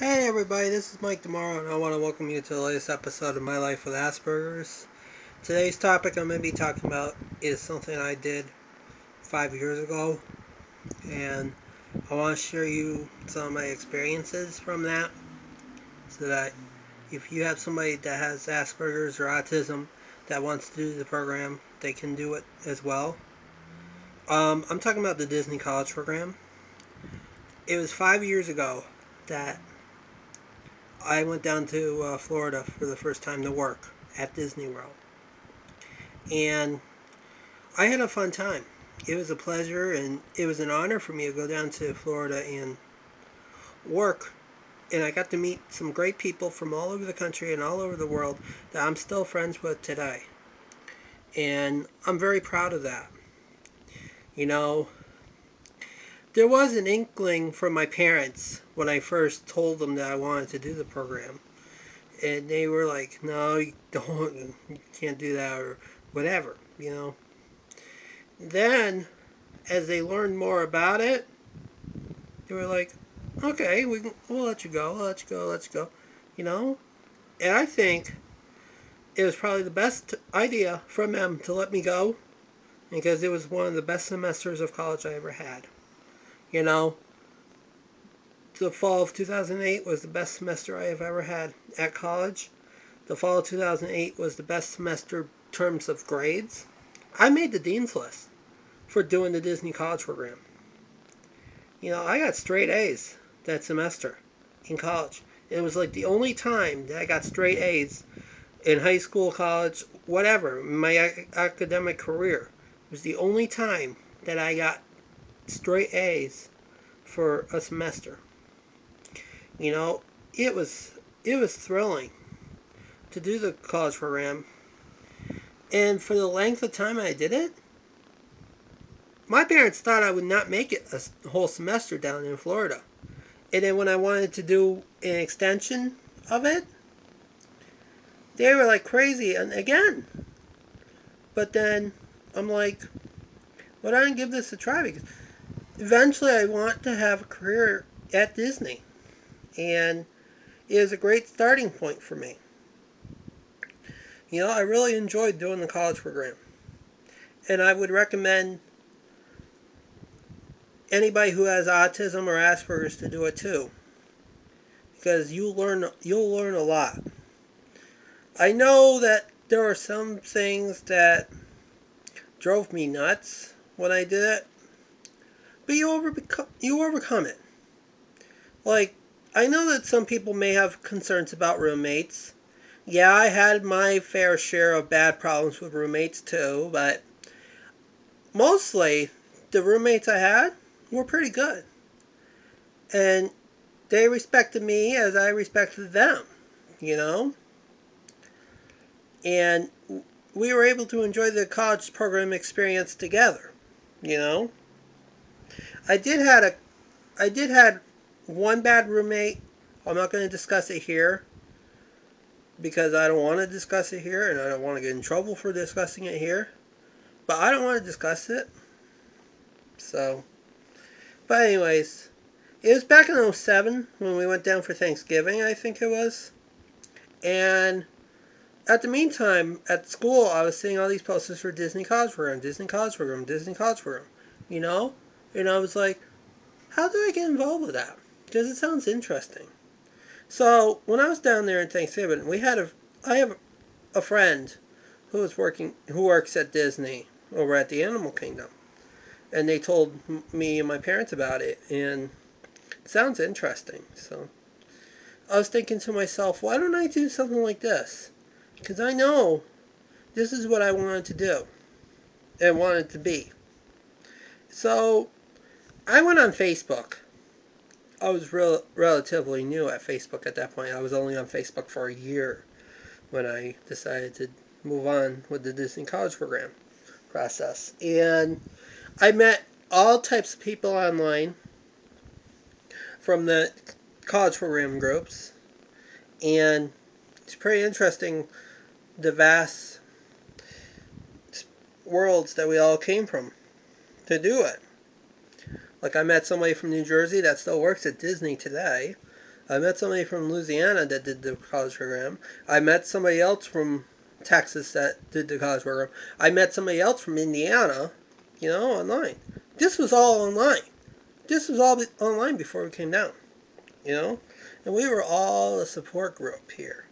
Hey everybody, this is Mike Tomorrow, and I want to welcome you to the latest episode of My Life with Asperger's. Today's topic I'm going to be talking about is something I did 5 years ago, and I want to share you some of my experiences from that, so that if you have somebody that has Asperger's or autism that wants to do the program, they can do it as well. I'm talking about the Disney College program. It was 5 years ago that I went down to Florida for the first time to work at Disney World. And I had a fun time. It was a pleasure and it was an honor for me to go down to Florida and work. And I got to meet some great people from all over the country and all over the world that I'm still friends with today. And I'm very proud of that. You know, there was an inkling from my parents when I first told them that I wanted to do the program. And they were like, no, you can't do that, or whatever, you know. Then, as they learned more about it, they were like, okay, we'll let you go, let's go, you know. And I think it was probably the best idea from them to let me go, because it was one of the best semesters of college I ever had. You know, the fall of 2008 was the best semester I have ever had at college. The fall of 2008 was the best semester in terms of grades. I made the dean's list for doing the Disney College program. You know, I got straight A's that semester in college. It was like the only time that I got straight A's in high school, college, whatever, my academic career. It was the only time that I got straight A's for a semester. You know, it was thrilling to do the college program. And for the length of time I did it, my parents thought I would not make it a whole semester down in Florida. And then when I wanted to do an extension of it, they were like crazy and again. But then I'm like, why don't I give this a try? Because eventually I want to have a career at Disney. And it is a great starting point for me. You know, I really enjoyed doing the college program. And I would recommend anybody who has autism or Asperger's to do it too. Because you'll learn a lot. I know that there are some things that drove me nuts when I did it, but you overcome it. Like, I know that some people may have concerns about roommates. Yeah, I had my fair share of bad problems with roommates too, but mostly the roommates I had were pretty good. And they respected me as I respected them, you know? And we were able to enjoy the college program experience together, you know? I did had one bad roommate. I'm not going to discuss it here because I don't want to discuss it here and I don't want to get in trouble for discussing it here. But I don't want to discuss it. So, but anyways, it was back in 2007 when we went down for Thanksgiving, I think it was. And at the meantime, at school, I was seeing all these posters for Disney College Program, Disney College Program, Disney College Program, you know? And I was like, how do I get involved with that? Because it sounds interesting. So when I was down there in Thanksgiving, I have a friend who works at Disney over at the Animal Kingdom, and they told me and my parents about it, and it sounds interesting. So I was thinking to myself, why don't I do something like this? Because I know this is what I wanted to do and wanted to be. So I went on Facebook. I was relatively new at Facebook at that point. I was only on Facebook for a year when I decided to move on with the Disney College program process. And I met all types of people online from the college program groups. And it's pretty interesting the vast worlds that we all came from to do it. Like I met somebody from New Jersey that still works at Disney today. I met somebody from Louisiana that did the college program. I met somebody else from Texas that did the college program. I met somebody else from Indiana, online. This was all online. This was all online before we came down, you know? And we were all a support group here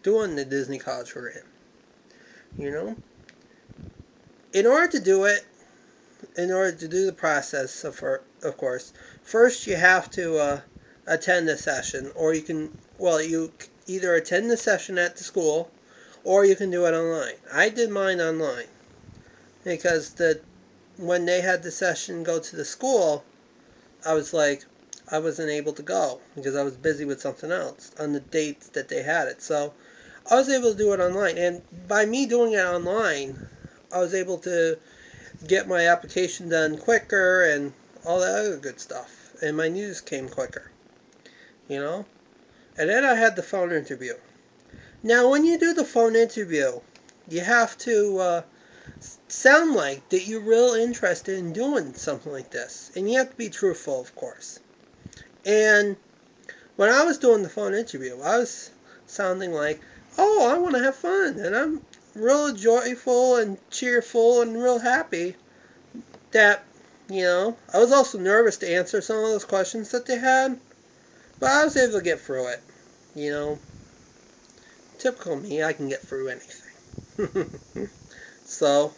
doing the Disney college program, you know? In order to do it, in order to do the process, of course, first you have to attend the session, or you either attend the session at the school, or you can do it online. I did mine online because when they had the session go to the school, I was like, I wasn't able to go because I was busy with something else on the dates that they had it. So I was able to do it online, and by me doing it online, I was able to get my application done quicker and all that other good stuff. And my news came quicker, you know? And then I had the phone interview. Now, when you do the phone interview, you have to sound like that you're real interested in doing something like this. And you have to be truthful, of course. And when I was doing the phone interview, I was sounding like, oh, I want to have fun. And I'm real joyful and cheerful and real happy that, I was also nervous to answer some of those questions that they had, but I was able to get through it. Typical me, I can get through anything. So,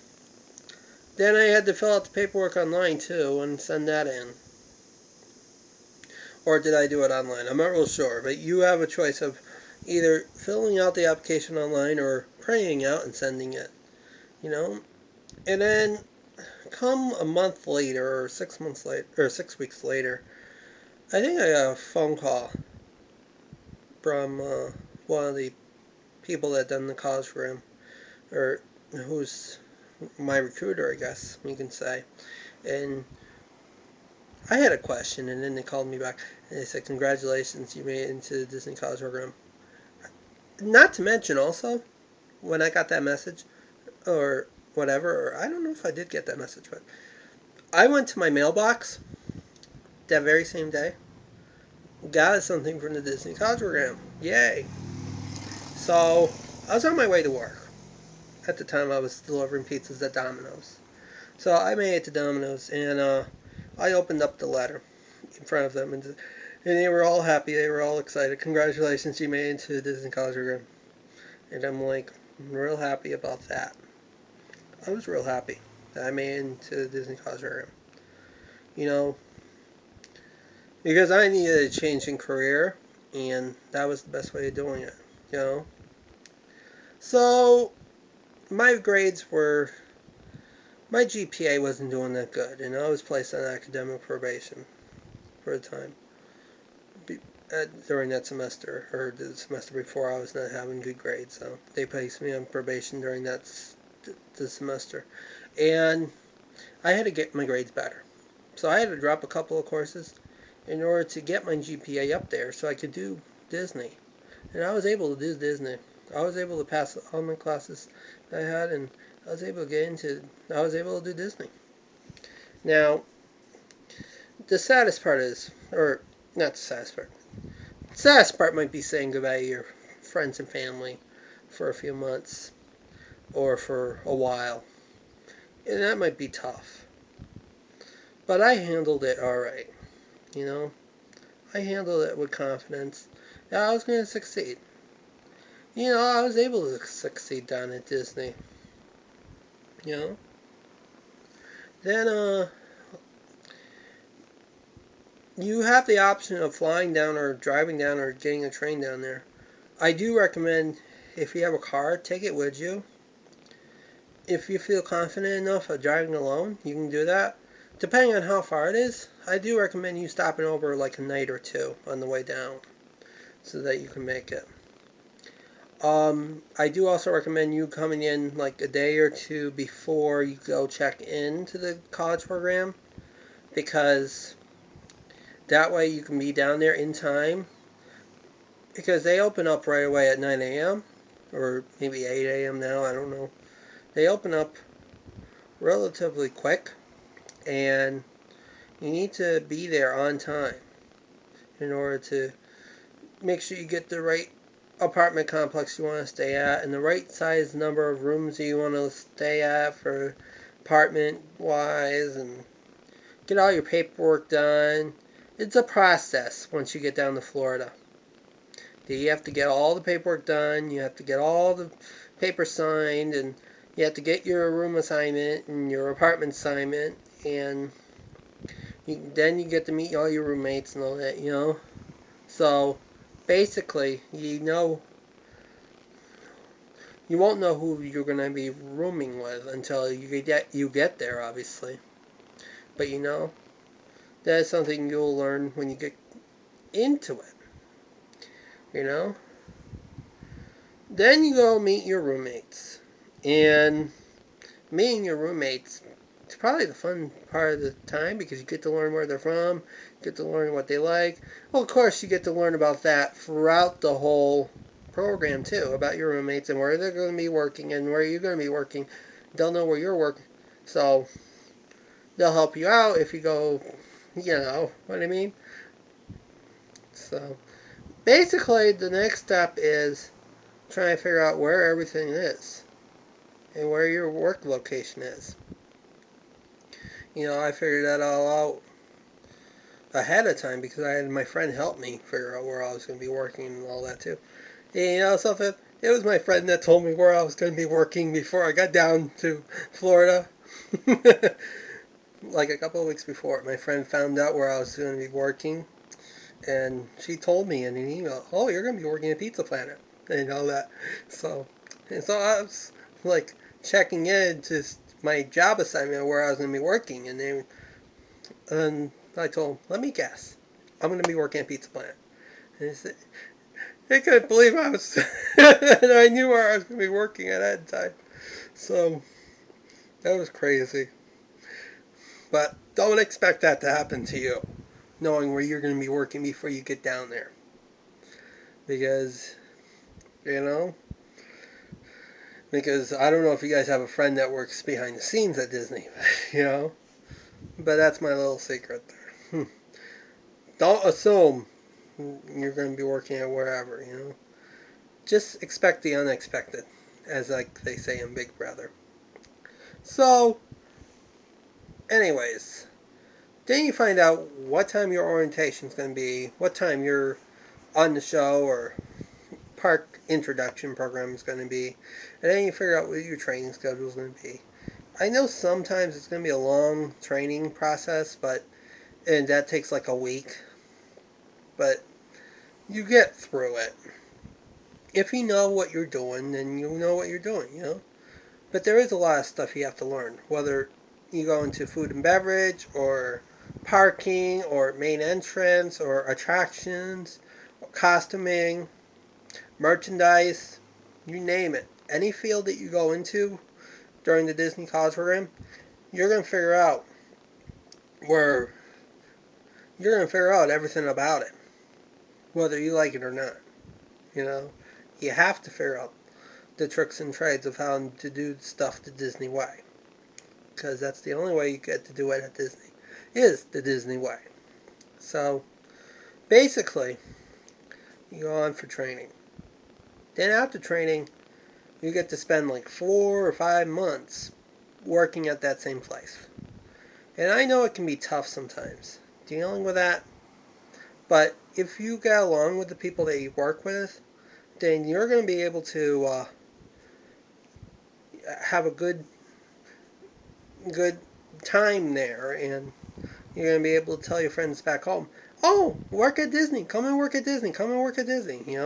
then I had to fill out the paperwork online too and send that in. Or did I do it online? I'm not real sure, but you have a choice of either filling out the application online or printing out and sending it. And then come a month later or 6 months later or 6 weeks later, I think I got a phone call from one of the people that done the college program, or who's my recruiter, I guess you can say. And I had a question, and then they called me back and they said, "Congratulations, you made it into the Disney college program." Not to mention, also, when I got that message, or whatever, or I don't know if I did get that message, but I went to my mailbox that very same day, got something from the Disney college program. Yay! So I was on my way to work. At the time, I was delivering pizzas at Domino's. So I made it to Domino's, and I opened up the letter in front of them, and they were all happy. They were all excited. "Congratulations, you made it into the Disney college program." And I'm like, I'm real happy about that. I was real happy that I made it into the Disney college program. Because I needed a change in career, and that was the best way of doing it. So my GPA wasn't doing that good, and I was placed on academic probation for a time during that semester, or the semester before. I was not having good grades, so they placed me on probation during the semester, and I had to get my grades better. So I had to drop a couple of courses in order to get my GPA up there so I could do Disney. And I was able to do Disney. I was able to pass all my classes I had, and I was able to do Disney. Now, the saddest part is, or not the saddest part. The saddest part might be saying goodbye to your friends and family for a few months or for a while. And that might be tough. But I handled it alright. I handled it with confidence that I was going to succeed. I was able to succeed down at Disney. Then, you have the option of flying down or driving down or getting a train down there. I do recommend, if you have a car, take it with you. If you feel confident enough of driving alone, you can do that. Depending on how far it is, I do recommend you stopping over like a night or two on the way down so that you can make it. I do also recommend you coming in like a day or two before you go check into the college program, because that way you can be down there in time, because they open up right away at 9 a.m. or maybe 8 a.m. now, I don't know. They open up relatively quick, and you need to be there on time in order to make sure you get the right apartment complex you want to stay at and the right size number of rooms you want to stay at for apartment wise, and get all your paperwork done. It's a process once you get down to Florida. You have to get all the paperwork done, you have to get all the papers signed, and you have to get your room assignment and your apartment assignment, and then you get to meet all your roommates and all that, you know. So basically, you won't know who you're going to be rooming with until you get there, obviously. But that's something you'll learn when you get into it. You know? Then you go meet your roommates. And meeting your roommates, it's probably the fun part of the time because you get to learn where they're from, get to learn what they like. Well, of course, you get to learn about that throughout the whole program, too, about your roommates and where they're going to be working and where you're going to be working. They'll know where you're working. So they'll help you out if you go, you know what I mean? So basically, the next step is trying to figure out where everything is and where your work location is. I figured that all out ahead of time because I had my friend help me figure out where I was going to be working and all that too. And something, it was my friend that told me where I was going to be working before I got down to Florida. Like a couple of weeks before, my friend found out where I was going to be working, and she told me in an email, "Oh, you're going to be working at Pizza Planet," and all that. So I was like checking in to my job assignment where I was going to be working, and I told him, "Let me guess, I'm going to be working at Pizza Planet." And he said, "I couldn't believe I was," and I knew where I was going to be working at that time. So that was crazy. But don't expect that to happen to you, knowing where you're going to be working before you get down there. Because, because I don't know if you guys have a friend that works behind the scenes at Disney, but that's my little secret there. Don't assume you're going to be working at wherever, Just expect the unexpected, as like they say in Big Brother. So, anyways, then you find out what time your orientation is going to be, what time you're on the show or park introduction program is going to be, and then you figure out what your training schedule is going to be. I know sometimes it's going to be a long training process, and that takes like a week, but you get through it. If you know what you're doing, then you know what you're doing, But there is a lot of stuff you have to learn, whether you go into food and beverage, or parking, or main entrance, or attractions, or costuming, merchandise, you name it. Any field that you go into during the Disney College program, you're going to figure out where you're going to figure out everything about it, whether you like it or not. You have to figure out the tricks and trades of how to do stuff the Disney way, because that's the only way you get to do it at Disney, is the Disney way. So basically, you go on for training. Then after training, you get to spend like 4 or 5 months working at that same place. And I know it can be tough sometimes dealing with that, but if you get along with the people that you work with, then you're going to be able to have a good time there, and you're going to be able to tell your friends back home, "Oh, work at Disney, come and work at Disney, come and work at Disney,"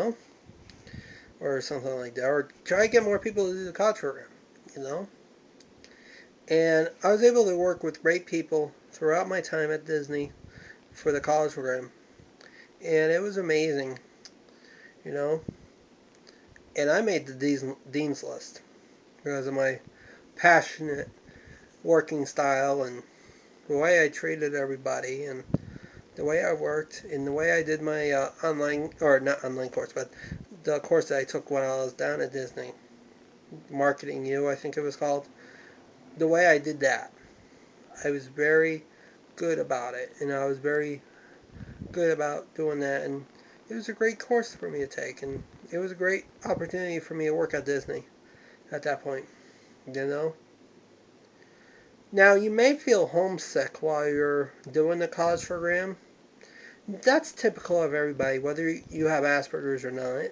or something like that, or try to get more people to do the college program, And I was able to work with great people throughout my time at Disney for the college program, and it was amazing, and I made the Dean's List because of my passionate working style and the way I treated everybody and the way I worked and the way I did my online, or not online course, but the course that I took when I was down at Disney, Marketing U, I think it was called. The way I did that, I was very good about it, and I was very good about doing that, and it was a great course for me to take, and it was a great opportunity for me to work at Disney at that point, you know? Now, you may feel homesick while you're doing the college program. That's typical of everybody, whether you have Asperger's or not,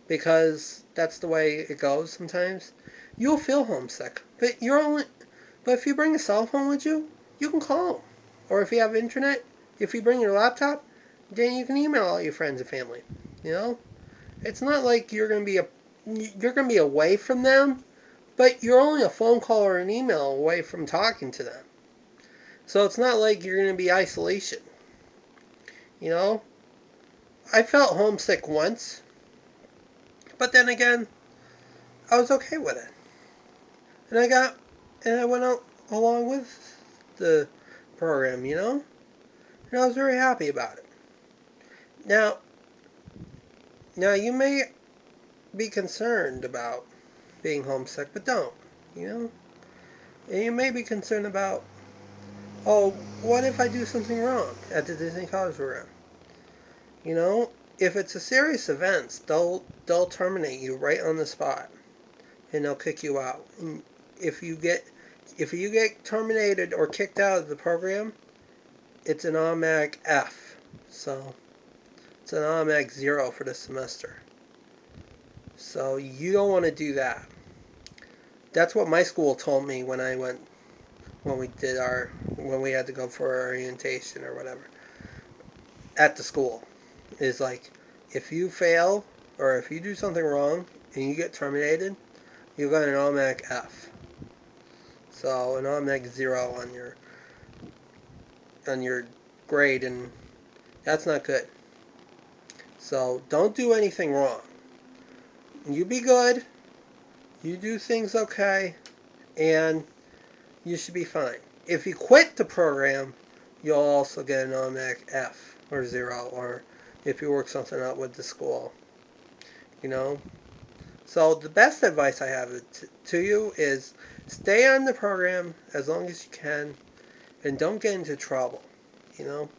because that's the way it goes sometimes. You'll feel homesick, but if you bring a cell phone with you, you can call them. Or if you have internet, if you bring your laptop, then you can email all your friends and family. You know, it's not like you're gonna be away from them, but you're only a phone call or an email away from talking to them. So it's not like you're gonna be isolation. You know, I felt homesick once, but then again, I was okay with it, and I went out along with the program. You know, and I was very happy about it. Now, now you may be concerned about being homesick, but don't. You know, and you may be concerned about, oh, what if I do something wrong at the Disney College program? You know, if it's a serious event, they'll terminate you right on the spot, and they'll kick you out. And if you get if you get terminated or kicked out of the program, it's an automatic F. So it's an automatic 0 for the semester. So you don't want to do that. That's what my school told me when we had to go for our orientation or whatever at the school. Is like, if you fail or if you do something wrong and you get terminated, you got an automatic F. So an automatic 0 on your grade, and that's not good. So don't do anything wrong. You be good, you do things okay, and you should be fine. If you quit the program, you'll also get an automatic F or 0, or if you work something out with the school. You know? So the best advice I have to you is stay on the program as long as you can, and don't get into trouble. You know?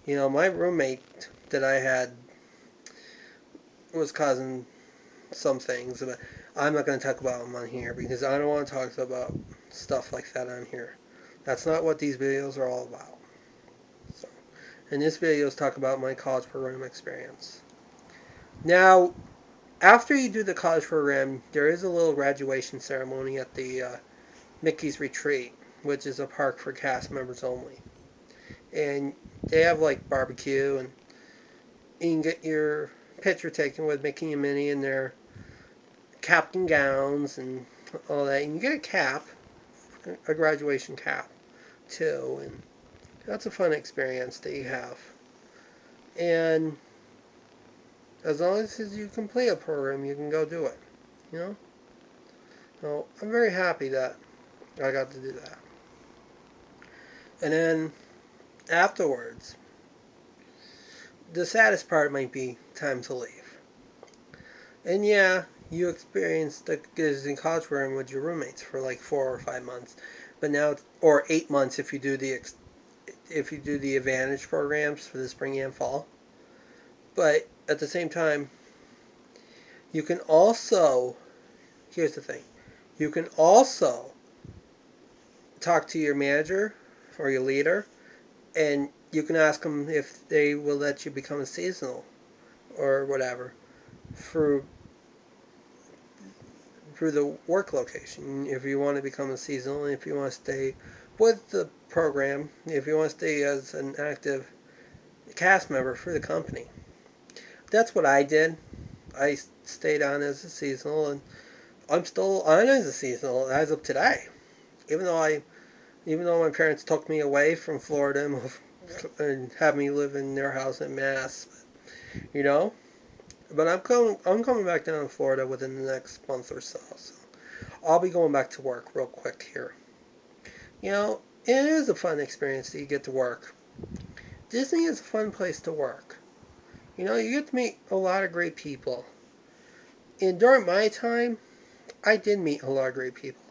You know, my roommate that I had was causing some things, but I'm not going to talk about them on here because I don't want to talk about stuff like that on here. That's not what these videos are all about. So, and this video is talk about my college program experience. Now, after you do the college program, there is a little graduation ceremony at the Mickey's Retreat, which is a park for cast members only. And they have like barbecue, and you can get your picture taken with Mickey and Minnie in their captain gowns and all that. And you get a cap, a graduation cap, too. And that's a fun experience that you have. And as long as you complete a program, you can go do it. You know? So I'm very happy that I got to do that. And then afterwards, the saddest part might be time to leave. And yeah, you experienced the Disney college program with your roommates for like 4 or 5 months, but now, or 8 months if you do the Advantage programs for the spring and fall. But at the same time, you can also, here's the thing, you can also talk to your manager or your leader, and you can ask them if they will let you become a seasonal or whatever through the work location. If you want to become a seasonal, and if you want to stay with the program, if you want to stay as an active cast member for the company. That's what I did. I stayed on as a seasonal, and I'm still on as a seasonal as of today. Even though my parents took me away from Florida and had me live in their house in Mass, you know. But I'm coming back down to Florida within the next month or so. So I'll be going back to work real quick here. You know, it is a fun experience that you get to work. Disney is a fun place to work. You know, you get to meet a lot of great people. And during my time, I did meet a lot of great people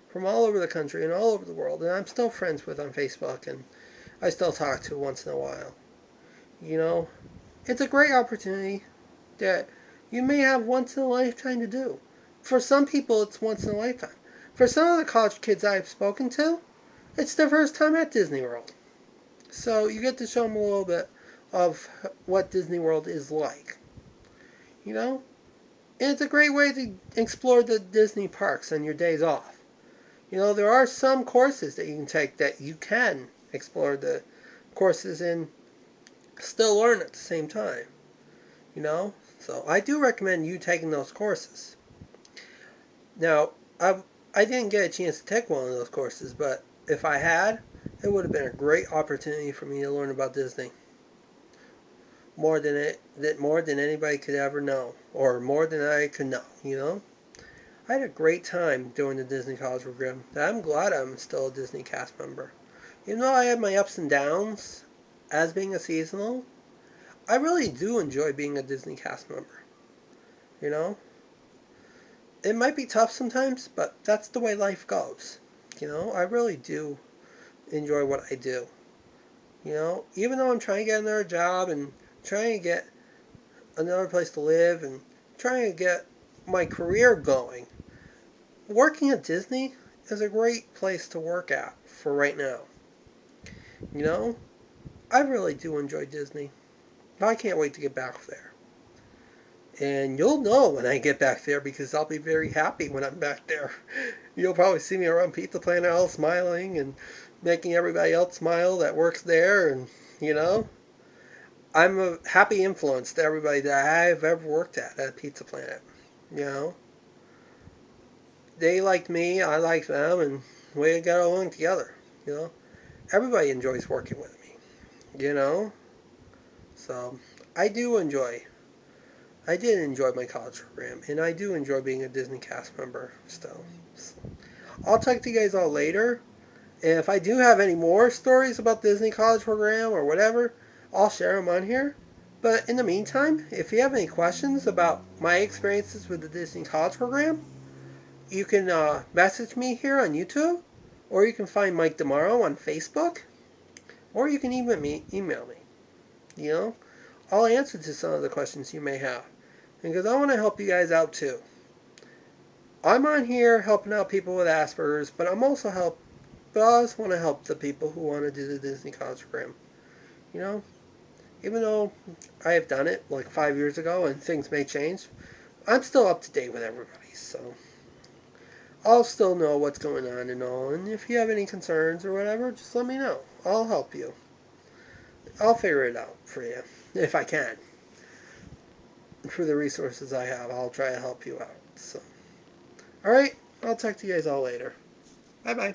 from all over the country and all over the world. And I'm still friends with on Facebook, and I still talk to once in a while. You know, It's a great opportunity that you may have once in a lifetime to do. For some people, it's once in a lifetime. For some of the college kids I've spoken to, it's their first time at Disney World. So you get to show them a little bit of what Disney World is like. You know? And it's a great way to explore the Disney parks on your days off. You know, there are some courses that you can take that you can explore the courses and still learn at the same time. You know? So I do recommend you taking those courses. Now, I didn't get a chance to take one of those courses, but if I had, it would have been a great opportunity for me to learn about Disney. More than anybody could ever know, or more than I could know, you know? I had a great time doing the Disney College program. I'm glad I'm still a Disney cast member. Even though I had my ups and downs as being a seasonal, I really do enjoy being a Disney cast member. You know? It might be tough sometimes, but that's the way life goes. You know, I really do enjoy what I do. You know, even though I'm trying to get another job and trying to get another place to live and trying to get my career going, working at Disney is a great place to work at for right now. You know, I really do enjoy Disney. I can't wait to get back there. And you'll know when I get back there because I'll be very happy when I'm back there. You'll probably see me around Pizza Planet all smiling and making everybody else smile that works there. And, you know, I'm a happy influence to everybody that I've ever worked at Pizza Planet. You know, they liked me, I liked them, and we got along together. You know, everybody enjoys working with me. You know, so I did enjoy my college program, and I do enjoy being a Disney cast member still. So, I'll talk to you guys all later. And if I do have any more stories about Disney college program or whatever, I'll share them on here. But in the meantime, if you have any questions about my experiences with the Disney college program, you can message me here on YouTube, or you can find Mike Tomorrow on Facebook, or you can even email me. You know, I'll answer to some of the questions you may have, because I want to help you guys out too. I'm on here helping out people with Asperger's, but I also want to help the people who want to do the Disney college program. You know, even though I have done it like 5 years ago and things may change, I'm still up to date with everybody, so I'll still know what's going on and all. And if you have any concerns or whatever, just let me know. I'll help you. I'll figure it out for you if I can. For the resources I have, I'll try to help you out. So, all right, I'll talk to you guys all later. Bye bye.